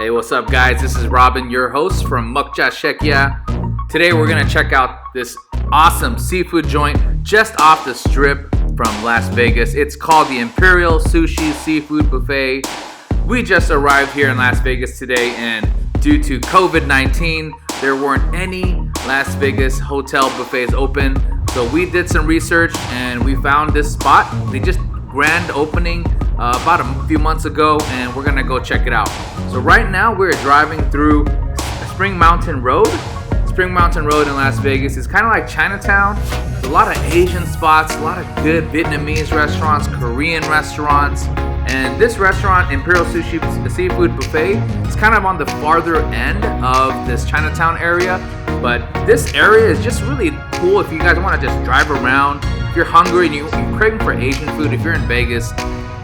Hey, what's up guys? This is Robin, your host from MUKJA SHEKIYA. Today we're gonna check out this awesome seafood joint just off the strip from Las Vegas. It's called the Imperial Seafood Buffet. We just arrived here in Las Vegas today, and due to COVID-19, there weren't any Las Vegas hotel buffets open. So we did some research and we found this spot. They just grand opening about a few months ago, and we're gonna go check it out. So right now we're driving through Spring Mountain Road. Spring Mountain Road in Las Vegas is kind of like Chinatown. There's a lot of Asian spots, a lot of good Vietnamese restaurants, Korean restaurants, and this restaurant, Imperial Seafood Buffet, is kind of on the farther end of this Chinatown area. But this area is just really cool if you guys want to just drive around. If you're hungry and you're craving for Asian food, if you're in Vegas,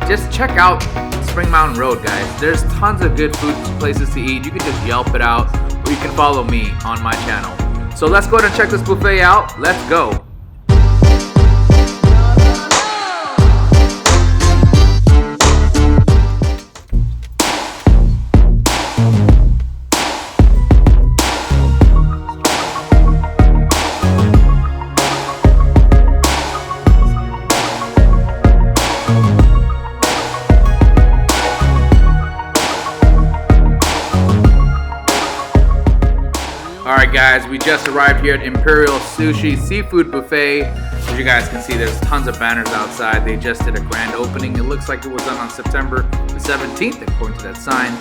just check out Spring Mountain Road, guys. There's tons of good food places to eat. You can just Yelp it out, or you can follow me on my channel. So let's go ahead and check this buffet out. Let's go. Alright guys, we just arrived here at Imperial Seafood Buffet. As you guys can see, there's tons of banners outside. They just did a grand opening. It looks like it was done on September the 17th, according to that sign.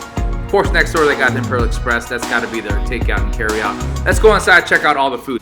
Of course, next door they got the Imperial Express. That's got to be their takeout and carry out. Let's go inside, check out all the food.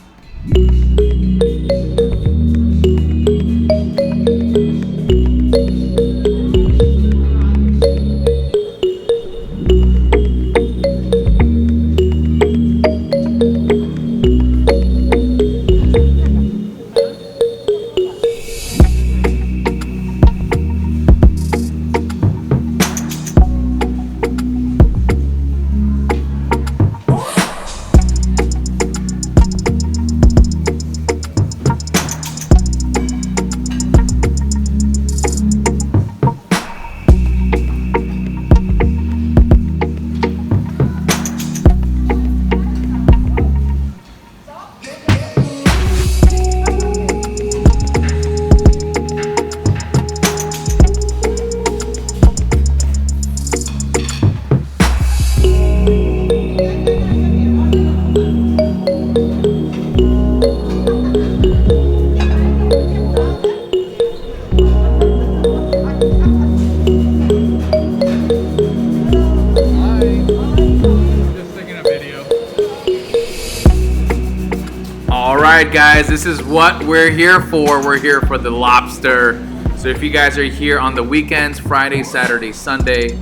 Alright guys, this is what we're here for. We're here for the lobster. So if you guys are here on the weekends, Friday, Saturday, Sunday,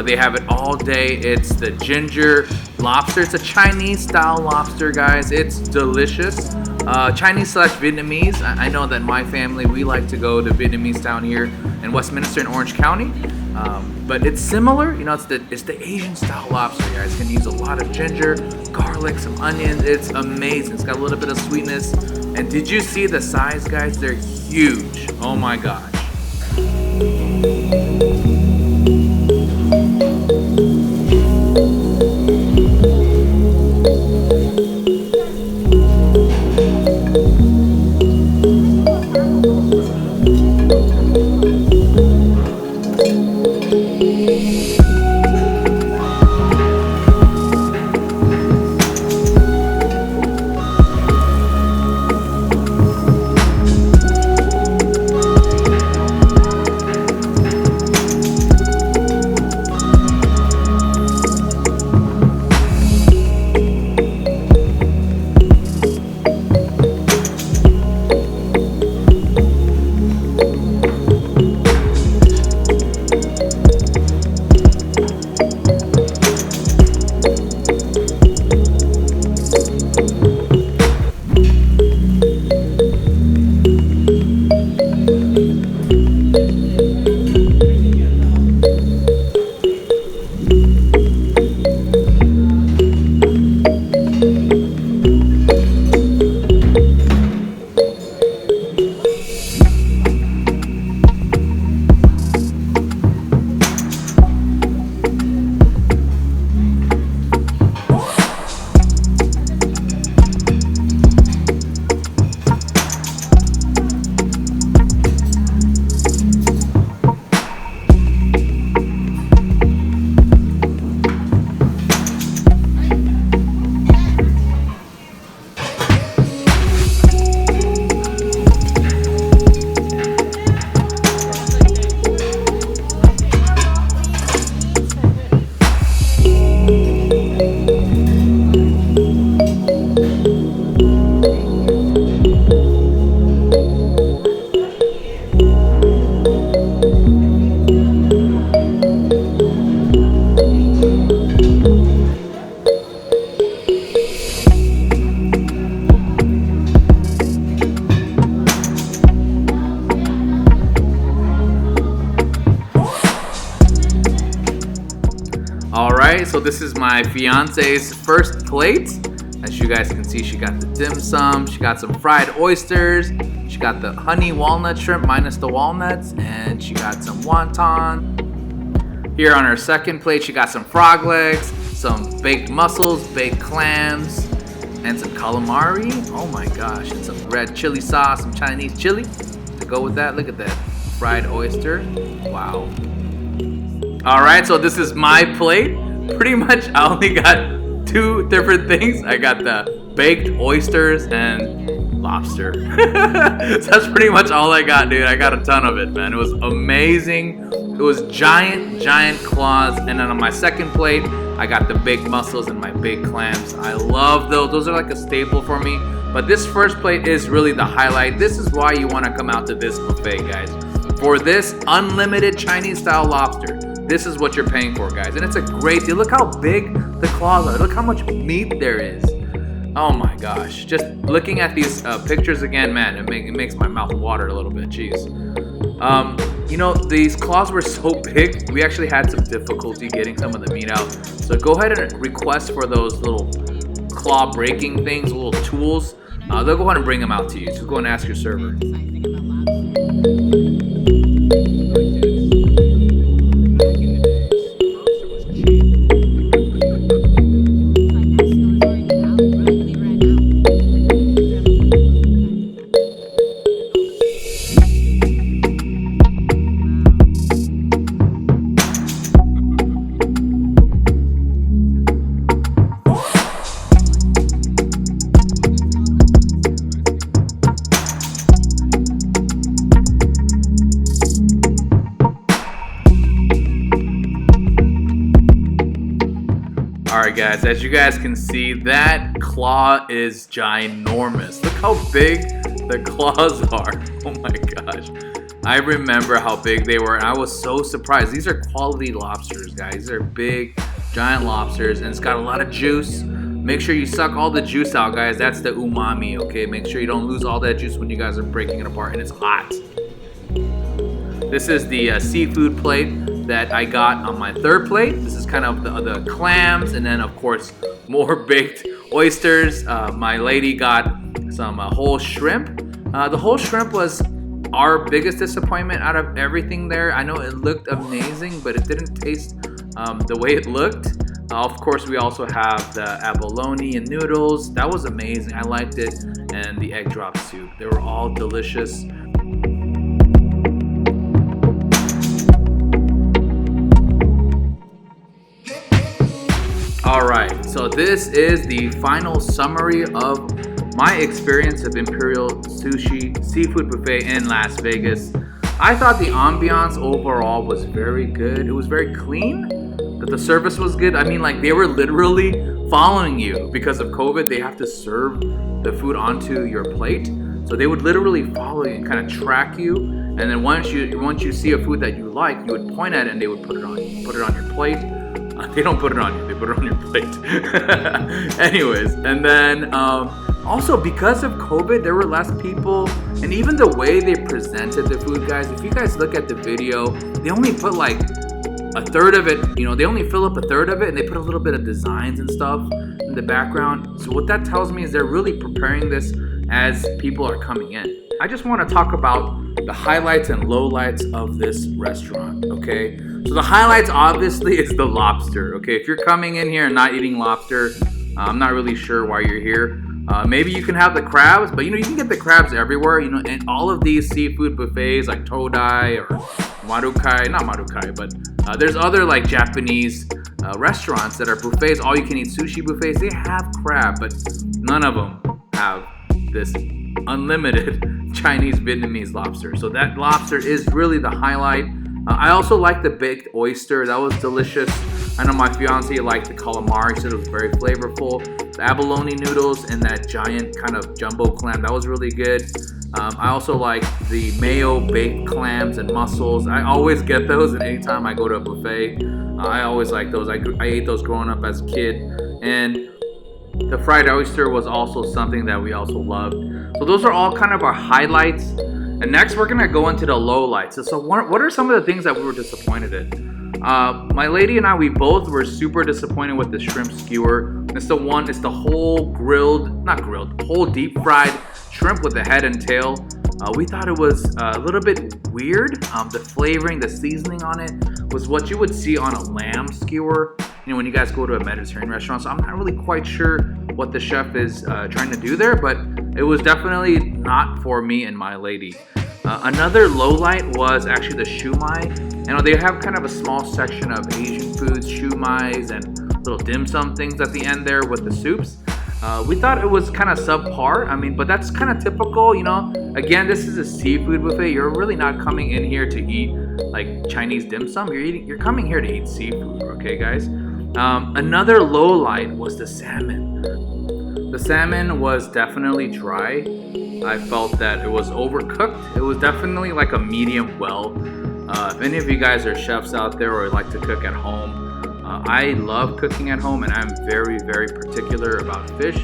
they have it all day. It's the ginger lobster. It's a Chinese style lobster, guys. It's delicious. Chinese/Vietnamese. I know that my family, we like to go to Vietnamese town here in Westminster in Orange County. But it's similar, you know, it's the Asian style lobster, guys. It's gonna use a lot of ginger, garlic, some onions. It's amazing. It's got a little bit of sweetness. And did you see the size, guys? They're huge. Oh my gosh. Alright, so this is my fiance's first plate. As you guys can see, she got the dim sum, she got some fried oysters, she got the honey walnut shrimp minus the walnuts, and she got some wonton. Here on her second plate, she got some frog legs, some baked mussels, baked clams, and some calamari. Oh my gosh, and some red chili sauce, some Chinese chili to go with that. Look at that fried oyster. Wow. Alright, so this is my plate. Pretty much I only got two different things. I got the baked oysters and lobster. So that's pretty much all I got, dude. I got a ton of it, man. It was amazing. It was giant claws. And then on my second plate, I got the baked mussels and my baked clams. I love those. Those are like a staple for me. But this first plate is really the highlight. This is why you want to come out to this buffet, guys. For this unlimited Chinese style lobster. This is what you're paying for, guys. And it's a great deal. Look how big the claws are. Look how much meat there is. Oh my gosh. Just looking at these pictures again, man, it makes my mouth water a little bit. Jeez. You know, these claws were so big, we actually had some difficulty getting some of the meat out. So go ahead and request for those little claw breaking things, little tools. They'll go ahead and bring them out to you. So go and ask your server. Alright guys, as you guys can see, that claw is ginormous. Look how big the claws are. Oh my gosh. I remember how big they were and I was so surprised. These are quality lobsters, guys. These are big, giant lobsters and it's got a lot of juice. Make sure you suck all the juice out, guys. That's the umami, okay? Make sure you don't lose all that juice when you guys are breaking it apart and it's hot. This is the seafood plate that I got on my third plate. This is kind of the clams and then of course more baked oysters. My lady got some whole shrimp. The whole shrimp was our biggest disappointment out of everything there. I know it looked amazing, but it didn't taste the way it looked. Of course, we also have the abalone and noodles. That was amazing. I liked it. And the egg drop soup. They were all delicious. Alright, so this is the final summary of my experience of Imperial Sushi Seafood Buffet in Las Vegas. I thought the ambiance overall was very good. It was very clean, that the service was good. I mean, like, they were literally following you. Because of COVID, they have to serve the food onto your plate. So they would literally follow you and kind of track you. And then once you see a food that you like, you would point at it and they would put it on your plate. They don't put it on you, they put it on your plate. Anyways, and then also because of COVID, there were less people, and even the way they presented the food, guys, if you guys look at the video, they only put like a third of it, you know, they only fill up a third of it, and they put a little bit of designs and stuff in the background. So what that tells me is they're really preparing this as people are coming in. I just want to talk about the highlights and lowlights of this restaurant, okay? So the highlights obviously is the lobster, okay? If you're coming in here and not eating lobster, I'm not really sure why you're here. Maybe you can have the crabs, but you know, you can get the crabs everywhere, you know, and all of these seafood buffets like Todai or Marukai, not Marukai, but there's other like Japanese restaurants that are buffets, all you can eat sushi buffets. They have crab, but none of them have this unlimited Chinese Vietnamese lobster. So that lobster is really the highlight. I also like the baked oyster. That was delicious. I know my fiance liked the calamari, said it was very flavorful. The abalone noodles and that giant kind of jumbo clam, that was really good. I also like the mayo baked clams and mussels. I always get those, and anytime I go to a buffet, I always like those. I ate those growing up as a kid. And the fried oyster was also something that we also loved. So those are all kind of our highlights. And next we're gonna go into the lowlights. So what are some of the things that we were disappointed in? My lady and I, we both were super disappointed with the shrimp skewer. It's the whole whole deep fried shrimp with the head and tail. We thought it was a little bit weird. The flavoring, the seasoning on it was what you would see on a lamb skewer, when you guys go to a Mediterranean restaurant. So I'm not really quite sure what the chef is trying to do there, but it was definitely not for me and my lady. Another low light was actually the shumai. They have kind of a small section of Asian foods, shumais, and little dim sum things at the end there with the soups. We thought it was kind of subpar. But that's kind of typical, Again, this is a seafood buffet. You're really not coming in here to eat like Chinese dim sum. You're coming here to eat seafood, okay, guys? Another low light was the salmon. The salmon was definitely dry. I felt that it was overcooked. It was definitely like a medium well. If any of you guys are chefs out there or like to cook at home, I love cooking at home, and I'm very, very particular about fish.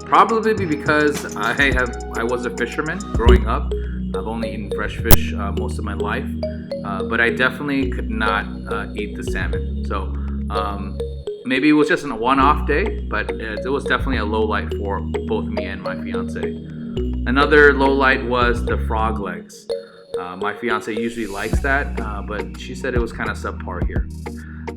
Probably because I was a fisherman growing up. I've only eaten fresh fish most of my life, but I definitely could not eat the salmon. So maybe it was just a one-off day, but it was definitely a low light for both me and my fiance. Another low light was the frog legs. My fiance usually likes that, but she said it was kind of subpar here.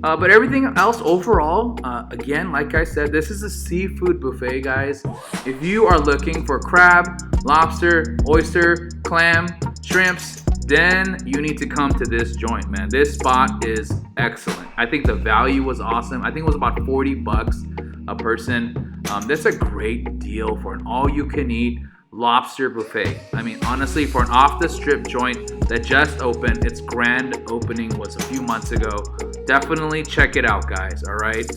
But everything else overall, again, like I said, this is a seafood buffet, guys. If you are looking for crab, lobster, oyster, clam, shrimps, then you need to come to this joint, man. This spot is excellent. I think the value was awesome. I think it was about $40 a person. That's a great deal for an all-you-can-eat lobster buffet. Honestly, for an off-the-strip joint that just opened, its grand opening was a few months ago. Definitely check it out, guys, all right?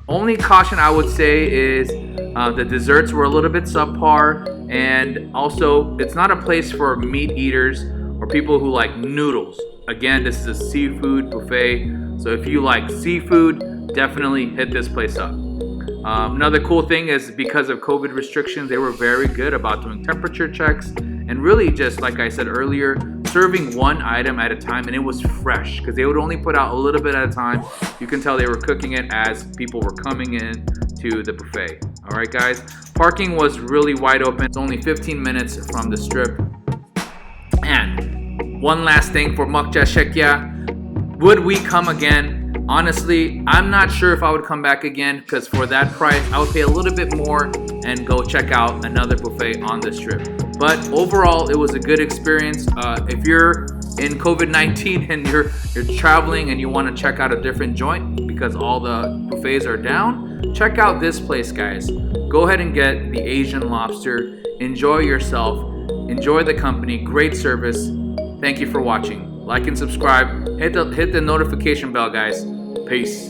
Only caution I would say is the desserts were a little bit subpar, and also it's not a place for meat eaters or people who like noodles. Again, this is a seafood buffet, so if you like seafood, definitely hit this place up. Another cool thing is because of COVID restrictions, they were very good about doing temperature checks and really just, like I said earlier, serving one item at a time, and it was fresh because they would only put out a little bit at a time. You can tell they were cooking it as people were coming in to the buffet. All right, guys. Parking was really wide open. It's only 15 minutes from the strip. And one last thing for MUKJA SHEKIYA. Would we come again? Honestly, I'm not sure if I would come back again because for that price, I would pay a little bit more and go check out another buffet on the strip. But overall, it was a good experience. If you're in COVID-19 and you're traveling and you want to check out a different joint because all the buffets are down, check out this place, guys. Go ahead and get the Asian lobster. Enjoy yourself. Enjoy the company. Great service. Thank you for watching. Like and subscribe. Hit the notification bell, guys. Peace.